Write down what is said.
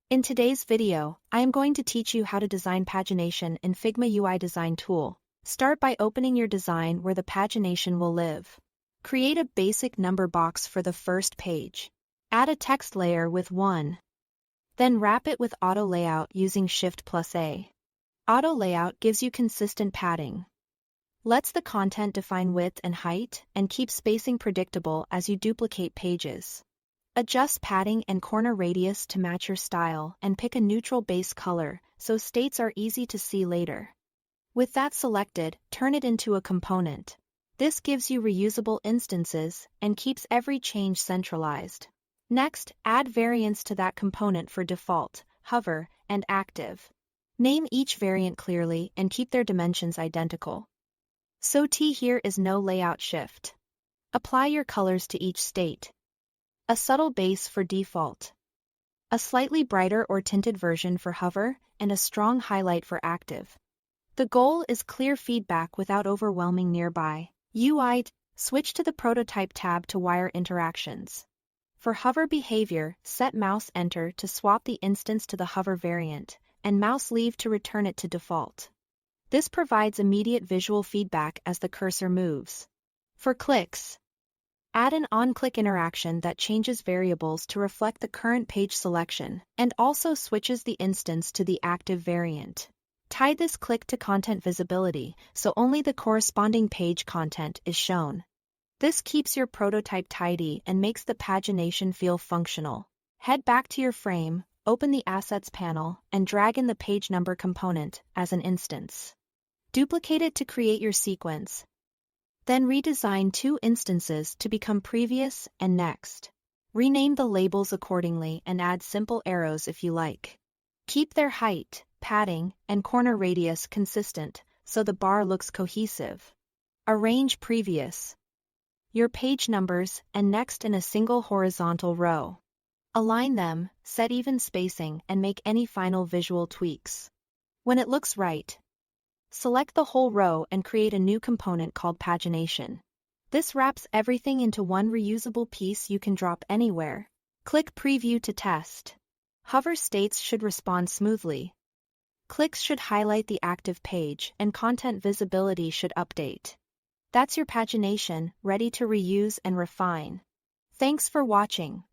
In today's video, I am going to teach you how to design pagination in Figma UI Design tool. Start by opening your design where the pagination will live. Create a basic number box for the first page. Add a text layer with 1. Then wrap it with Auto Layout using Shift+A. Auto Layout gives you consistent padding. Lets the content define width and height, and keep spacing predictable as you duplicate pages. Adjust padding and corner radius to match your style and pick a neutral base color so states are easy to see later. With that selected, turn it into a component. This gives you reusable instances and keeps every change centralized. Next, add variants to that component for default, hover, and active. Name each variant clearly and keep their dimensions identical. So T here is no layout shift. Apply your colors to each state. A subtle base for default. A slightly brighter or tinted version for hover, and a strong highlight for active. The goal is clear feedback without overwhelming nearby. UI, switch to the Prototype tab to wire interactions. For hover behavior, set mouse enter to swap the instance to the hover variant, and mouse leave to return it to default. This provides immediate visual feedback as the cursor moves. For clicks, add an on-click interaction that changes variables to reflect the current page selection and also switches the instance to the active variant. Tie this click to content visibility so only the corresponding page content is shown. This keeps your prototype tidy and makes the pagination feel functional. Head back to your frame, open the Assets panel, and drag in the page number component as an instance. Duplicate it to create your sequence. Then redesign 2 instances to become previous and next. Rename the labels accordingly and add simple arrows if you like. Keep their height, padding, and corner radius consistent so the bar looks cohesive. Arrange previous, your page numbers, and next in a single horizontal row. Align them, set even spacing, and make any final visual tweaks. When it looks right, select the whole row and create a new component called pagination. This wraps everything into one reusable piece you can drop anywhere. Click Preview to test. Hover states should respond smoothly. Clicks should highlight the active page and content visibility should update. That's your pagination, ready to reuse and refine. Thanks for watching.